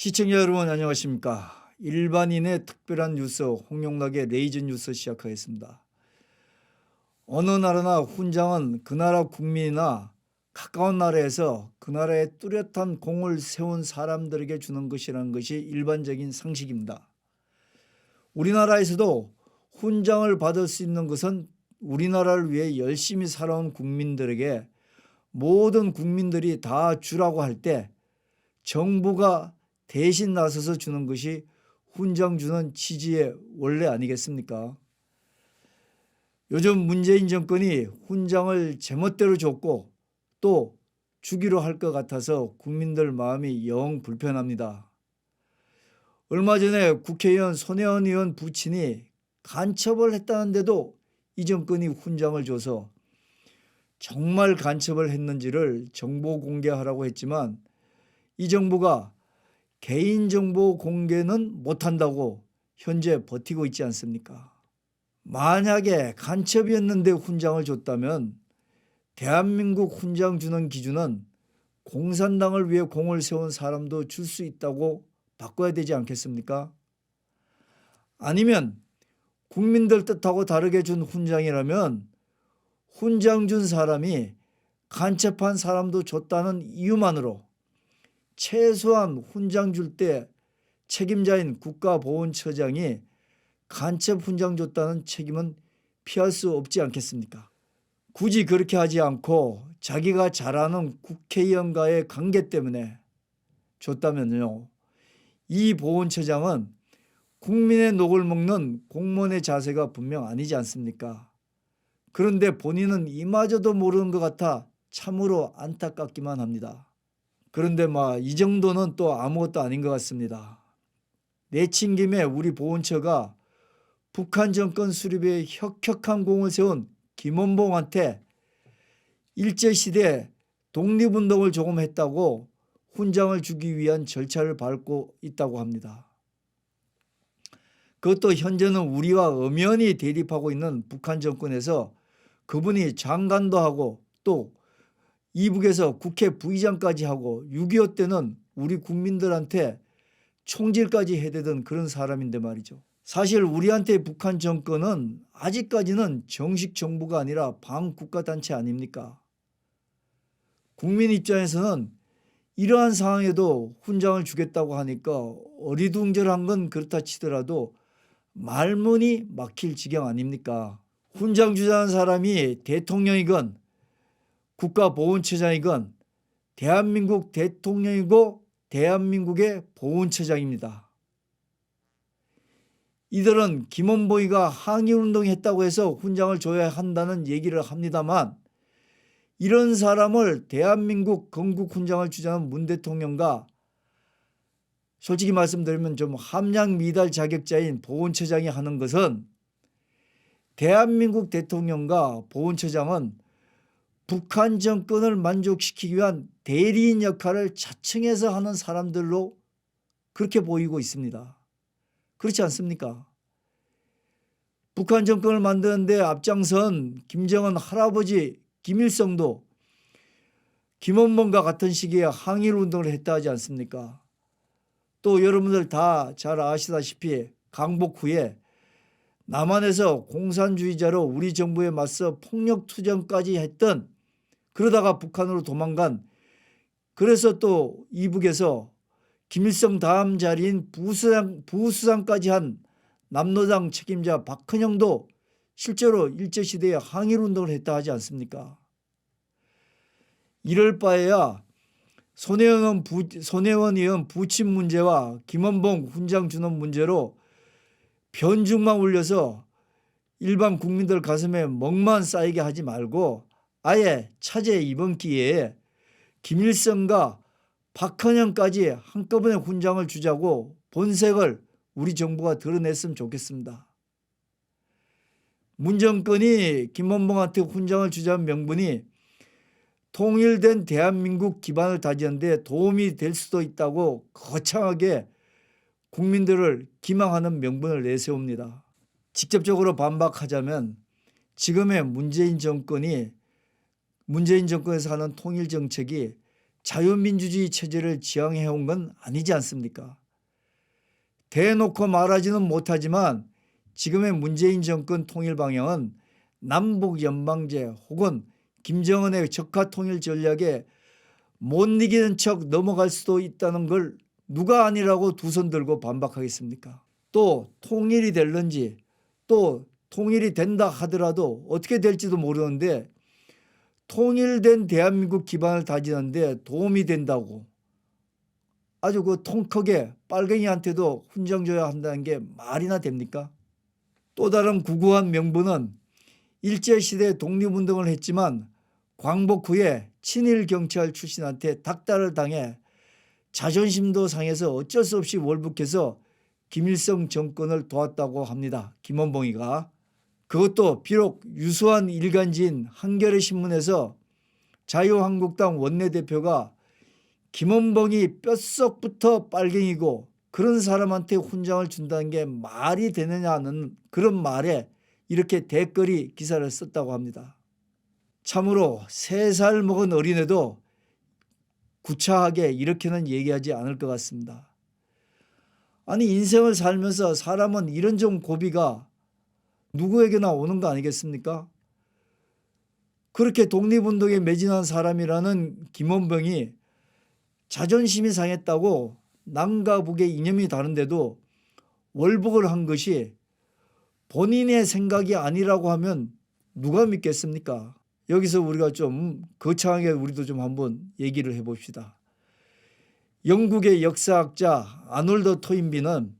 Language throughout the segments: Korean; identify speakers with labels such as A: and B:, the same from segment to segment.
A: 시청자 여러분 안녕하십니까. 일반인의 특별한 뉴스 홍용락의 레이저 뉴스 시작하겠습니다. 어느 나라나 훈장은 그 나라 국민이나 가까운 나라에서 그 나라에 뚜렷한 공을 세운 사람들에게 주는 것이라는 것이 일반적인 상식입니다. 우리나라에서도 훈장을 받을 수 있는 것은 우리나라를 위해 열심히 살아온 국민들에게 모든 국민들이 다 주라고 할 때 정부가 대신 나서서 주는 것이 훈장 주는 취지의 원래 아니겠습니까? 요즘 문재인 정권이 훈장을 제멋대로 줬고 또 주기로 할 것 같아서 국민들 마음이 영 불편합니다. 얼마 전에 국회의원 손혜원 의원 부친이 간첩을 했다는데도 이 정권이 훈장을 줘서 정말 간첩을 했는지를 정보 공개하라고 했지만 이 정부가 개인정보 공개는 못한다고 현재 버티고 있지 않습니까? 만약에 간첩이었는데 훈장을 줬다면 대한민국 훈장 주는 기준은 공산당을 위해 공을 세운 사람도 줄 수 있다고 바꿔야 되지 않겠습니까? 아니면 국민들 뜻하고 다르게 준 훈장이라면 훈장 준 사람이 간첩한 사람도 줬다는 이유만으로 최소한 훈장 줄 때 책임자인 국가보훈처장이 간첩 훈장 줬다는 책임은 피할 수 없지 않겠습니까? 굳이 그렇게 하지 않고 자기가 잘 아는 국회의원과의 관계 때문에 줬다면요. 이 보훈처장은 국민의 녹을 먹는 공무원의 자세가 분명 아니지 않습니까? 그런데 본인은 이마저도 모르는 것 같아 참으로 안타깝기만 합니다. 그런데 이 정도는 또 아무것도 아닌 것 같습니다. 내친 김에 우리 보훈처가 북한 정권 수립에 혁혁한 공을 세운 김원봉한테 일제시대 독립운동을 조금 했다고 훈장을 주기 위한 절차를 밟고 있다고 합니다. 그것도 현재는 우리와 엄연히 대립하고 있는 북한 정권에서 그분이 장관도 하고 또 이북에서 국회 부의장까지 하고 6.25 때는 우리 국민들한테 총질까지 해대던 그런 사람인데 말이죠. 사실 우리한테 북한 정권은 아직까지는 정식 정부가 아니라 반국가단체 아닙니까? 국민 입장에서는 이러한 상황에도 훈장을 주겠다고 하니까 어리둥절한 건 그렇다 치더라도 말문이 막힐 지경 아닙니까? 훈장 주자는 사람이 대통령이건 국가보훈처장이건 대한민국 대통령이고 대한민국의 보훈처장입니다. 이들은 김원봉이가 항일운동했다고 해서 훈장을 줘야 한다는 얘기를 합니다만 이런 사람을 대한민국 건국훈장을 주자는 문 대통령과 솔직히 말씀드리면 좀 함량미달 자격자인 보훈처장이 하는 것은 대한민국 대통령과 보훈처장은 북한 정권을 만족시키기 위한 대리인 역할을 자청해서 하는 사람들로 그렇게 보이고 있습니다. 그렇지 않습니까? 북한 정권을 만드는데 앞장선 김정은 할아버지 김일성도 김원봉과 같은 시기에 항일운동을 했다 하지 않습니까? 또 여러분들 다 잘 아시다시피 강복 후에 남한에서 공산주의자로 우리 정부에 맞서 폭력투쟁까지 했던 그러다가 북한으로 도망간 그래서 또 이북에서 김일성 다음 자리인 부수상까지 한 남로당 책임자 박헌영도 실제로 일제시대에 항일운동을 했다 하지 않습니까? 이럴 바에야 손혜원 의원 부친 문제와 김원봉 훈장 주는 문제로 변죽만 울려서 일반 국민들 가슴에 멍만 쌓이게 하지 말고 아예 차제 이번 기회에 김일성과 박헌영까지 한꺼번에 훈장을 주자고 본색을 우리 정부가 드러냈으면 좋겠습니다. 문 정권이 김원봉한테 훈장을 주자는 명분이 통일된 대한민국 기반을 다지는 데 도움이 될 수도 있다고 거창하게 국민들을 기망하는 명분을 내세웁니다. 직접적으로 반박하자면 지금의 문재인 정권에서 하는 통일 정책이 자유민주주의 체제를 지향해온 건 아니지 않습니까? 대놓고 말하지는 못하지만 지금의 문재인 정권 통일 방향은 남북 연방제 혹은 김정은의 적화 통일 전략에 못 이기는 척 넘어갈 수도 있다는 걸 누가 아니라고 두 손 들고 반박하겠습니까? 또 통일이 될런지, 또 통일이 된다 하더라도 어떻게 될지도 모르는데 통일된 대한민국 기반을 다지는데 도움이 된다고 아주 그 통 크게 빨갱이한테도 훈장 줘야 한다는 게 말이나 됩니까? 또 다른 구구한 명분은 일제시대 독립운동을 했지만 광복 후에 친일 경찰 출신한테 닥달을 당해 자존심도 상해서 어쩔 수 없이 월북해서 김일성 정권을 도왔다고 합니다. 김원봉이가. 그것도 비록 유수한 일간지인 한겨레 신문에서 자유한국당 원내대표가 김원봉이 뼛속부터 빨갱이고 그런 사람한테 훈장을 준다는 게 말이 되느냐는 그런 말에 이렇게 대거리 기사를 썼다고 합니다. 참으로 3살 먹은 어린애도 구차하게 이렇게는 얘기하지 않을 것 같습니다. 아니 인생을 살면서 사람은 이런 좀 고비가 누구에게나 오는 거 아니겠습니까? 그렇게 독립운동에 매진한 사람이라는 김원봉이 자존심이 상했다고 남과 북의 이념이 다른데도 월북을 한 것이 본인의 생각이 아니라고 하면 누가 믿겠습니까? 여기서 우리가 좀 거창하게 우리도 좀 한번 얘기를 해봅시다. 영국의 역사학자 아놀드 토인비는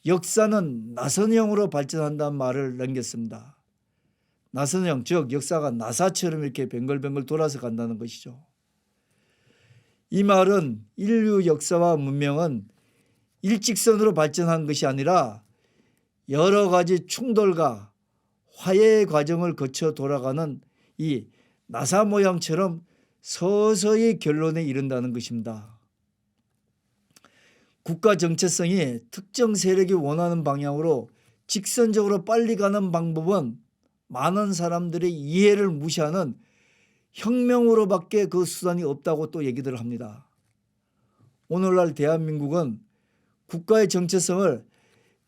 A: 역사는 나선형으로 발전한다는 말을 남겼습니다. 나선형, 즉 역사가 나사처럼 이렇게 뱅글뱅글 돌아서 간다는 것이죠. 이 말은 인류 역사와 문명은 일직선으로 발전한 것이 아니라 여러 가지 충돌과 화해의 과정을 거쳐 돌아가는 이 나사 모양처럼 서서히 결론에 이른다는 것입니다. 국가 정체성이 특정 세력이 원하는 방향으로 직선적으로 빨리 가는 방법은 많은 사람들의 이해를 무시하는 혁명으로밖에 그 수단이 없다고 또 얘기들 합니다. 오늘날 대한민국은 국가의 정체성을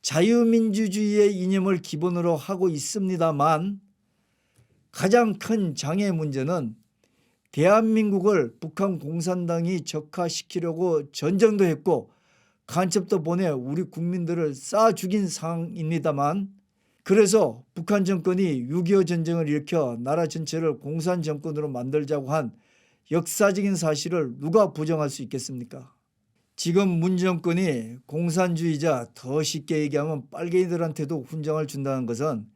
A: 자유민주주의의 이념을 기본으로 하고 있습니다만 가장 큰 장애 문제는 대한민국을 북한 공산당이 적화시키려고 전쟁도 했고 간첩도 보내 우리 국민들을 쏴 죽인 상황입니다만 그래서 북한 정권이 6.25 전쟁을 일으켜 나라 전체를 공산 정권으로 만들자고 한 역사적인 사실을 누가 부정할 수 있겠습니까? 지금 문 정권이 공산주의자, 더 쉽게 얘기하면 빨갱이들한테도 훈장을 준다는 것은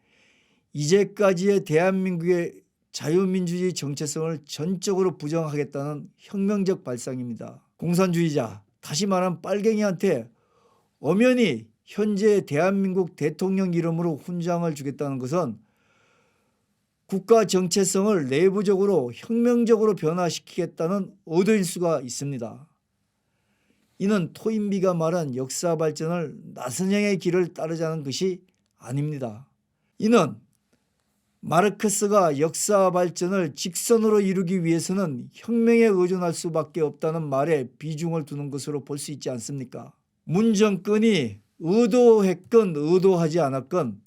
A: 이제까지의 대한민국의 자유민주주의 정체성을 전적으로 부정하겠다는 혁명적 발상입니다. 공산주의자, 다시 말하면 빨갱이한테 엄연히 현재 대한민국 대통령 이름으로 훈장을 주겠다는 것은 국가 정체성을 내부적으로 혁명적으로 변화시키겠다는 의도일 수가 있습니다. 이는 토인비가 말한 역사 발전을 나선형의 길을 따르자는 것이 아닙니다. 이는 마르크스가 역사 발전을 직선으로 이루기 위해서는 혁명에 의존할 수밖에 없다는 말에 비중을 두는 것으로 볼 수 있지 않습니까? 문 정권이 의도했건 의도하지 않았건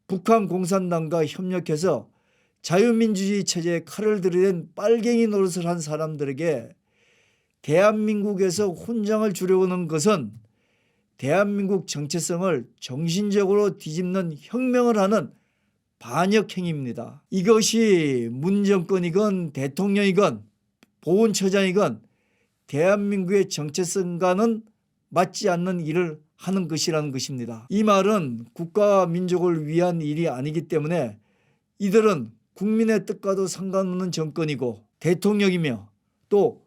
A: 북한 공산당과 협력해서 자유민주주의 체제에 칼을 들이댄 빨갱이 노릇을 한 사람들에게 대한민국에서 훈장을 주려고 하는 것은 대한민국 정체성을 정신적으로 뒤집는 혁명을 하는 반역행위입니다. 이것이 문 정권이건 대통령이건 보훈처장이건 대한민국의 정체성과는 맞지 않는 일을 하는 것이라는 것입니다. 이 말은 국가와 민족을 위한 일이 아니기 때문에 이들은 국민의 뜻과도 상관없는 정권이고 대통령이며 또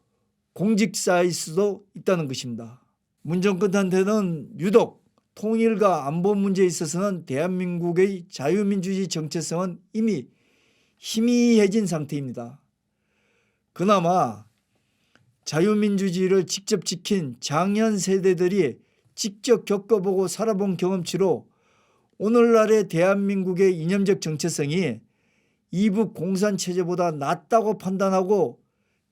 A: 공직자일 수도 있다는 것입니다. 문 정권한테는 유독 통일과 안보 문제에 있어서는 대한민국의 자유민주주의 정체성은 이미 희미해진 상태입니다. 그나마 자유민주주의를 직접 지킨 장년 세대들이 직접 겪어보고 살아본 경험치로 오늘날의 대한민국의 이념적 정체성이 이북 공산체제보다 낫다고 판단하고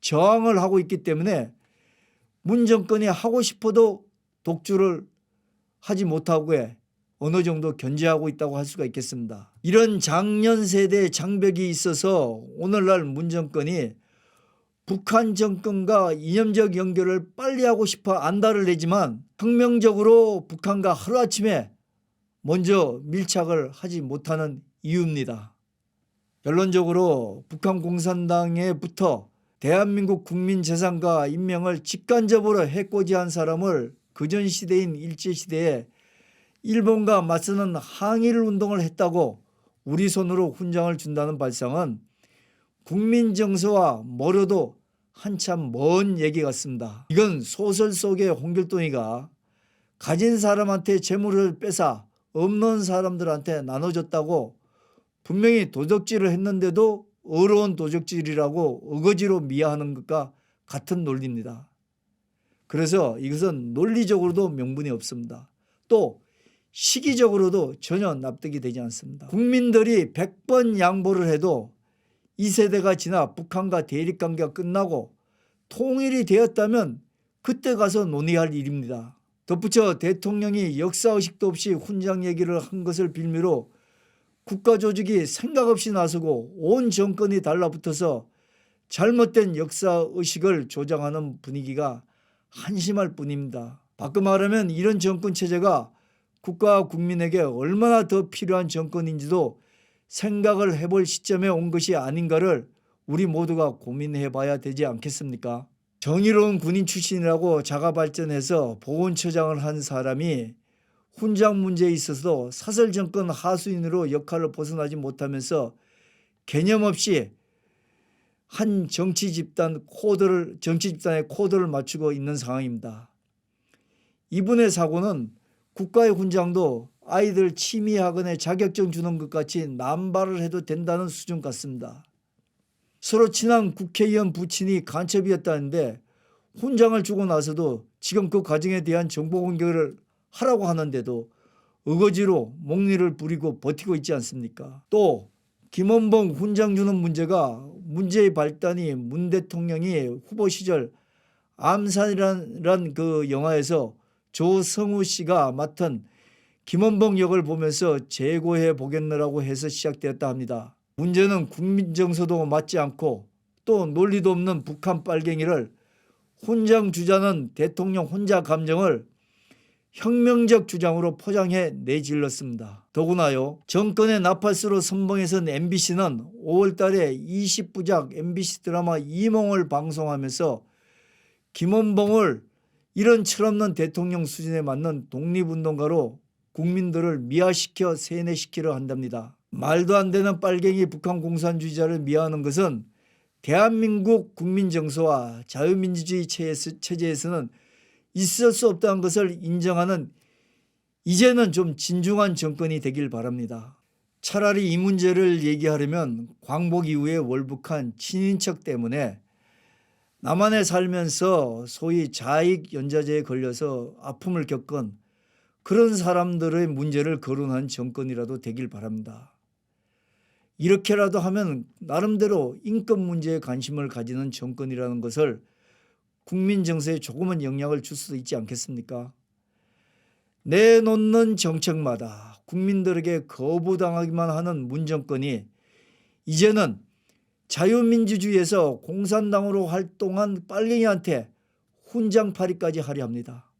A: 저항을 하고 있기 때문에 문 정권이 하고 싶어도 독주를 하지 못하고 어느 정도 견제하고 있다고 할 수가 있겠습니다. 이런 장년 세대의 장벽이 있어서 오늘날 문 정권이 북한 정권과 이념적 연결을 빨리 하고 싶어 안달을 내지만 혁명적으로 북한과 하루아침에 먼저 밀착을 하지 못하는 이유입니다. 결론적으로 북한 공산당에부터 대한민국 국민 재산과 인명을 직간접으로 해코지한 사람을 그전 시대인 일제시대에 일본과 맞서는 항일 운동을 했다고 우리 손으로 훈장을 준다는 발상은 국민 정서와 멀어도 한참 먼 얘기 같습니다. 이건 소설 속의 홍길동이가 가진 사람한테 재물을 뺏어 없는 사람들한테 나눠줬다고 분명히 도적질을 했는데도 어려운 도적질이라고 어거지로 미화하는 것과 같은 논리입니다. 그래서 이것은 논리적으로도 명분이 없습니다. 또 시기적으로도 전혀 납득이 되지 않습니다. 국민들이 100번 양보를 해도 2세대가 지나 북한과 대립관계가 끝나고 통일이 되었다면 그때 가서 논의할 일입니다. 덧붙여 대통령이 역사의식도 없이 훈장 얘기를 한 것을 빌미로 국가조직이 생각 없이 나서고 온 정권이 달라붙어서 잘못된 역사의식을 조장하는 분위기가 한심할 뿐입니다. 바꿔 말하면 이런 정권체제가 국가와 국민에게 얼마나 더 필요한 정권인지도 생각을 해볼 시점에 온 것이 아닌가를 우리 모두가 고민해 봐야 되지 않겠습니까? 정의로운 군인 출신이라고 자가발전해서 보훈처장을 한 사람이 훈장 문제에 있어서도 사설 정권 하수인으로 역할을 벗어나지 못하면서 개념 없이 한 정치 집단의 코드를 맞추고 있는 상황입니다. 이분의 사고는 국가의 훈장도 아이들 취미학원에 자격증 주는 것 같이 남발을 해도 된다는 수준 같습니다. 서로 친한 국회의원 부친이 간첩이었다는데 훈장을 주고 나서도 지금 그 과정에 대한 정보 공개를 하라고 하는데도 어거지로 목리를 부리고 버티고 있지 않습니까? 또 김원봉 훈장 주는 문제가 문제의 발단이 문 대통령이 후보 시절 암산이라는 그 영화에서 조성우 씨가 맡은 김원봉 역을 보면서 재고해 보겠느라고 해서 시작되었다 합니다. 문제는 국민 정서도 맞지 않고 또 논리도 없는 북한 빨갱이를 훈장 주자는 대통령 혼자 감정을 혁명적 주장으로 포장해 내질렀습니다. 더구나요, 정권의 나팔수로 선봉해선 MBC는 5월 달에 20부작 MBC 드라마 이몽을 방송하면서 김원봉을 이런 철없는 대통령 수준에 맞는 독립운동가로 국민들을 미화시켜 세뇌시키려 한답니다. 말도 안 되는 빨갱이 북한 공산주의자를 미화하는 것은 대한민국 국민 정서와 자유민주주의 체제에서는 있을 수 없다는 것을 인정하는 이제는 좀 진중한 정권이 되길 바랍니다. 차라리 이 문제를 얘기하려면 광복 이후에 월북한 친인척 때문에 남한에 살면서 소위 자익연좌제에 걸려서 아픔을 겪은 그런 사람들의 문제를 거론한 정권이라도 되길 바랍니다. 이렇게라도 하면 나름대로 인권 문제에 관심을 가지는 정권이라는 것을 국민 정서에 조금은 영향을 줄 수도 있지 않겠습니까? 내놓는 정책마다 국민들에게 거부당하기만 하는 문 정권이 이제는 자유민주주의에서 공산당으로 활동한 빨갱이한테 훈장파리까지 하려 합니다.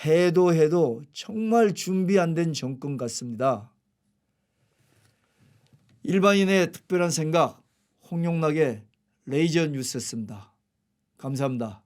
A: 해도 정말 준비 안 된 정권 같습니다. 일반인의 특별한 생각, 홍용락의 레이저 뉴스였습니다. 감사합니다.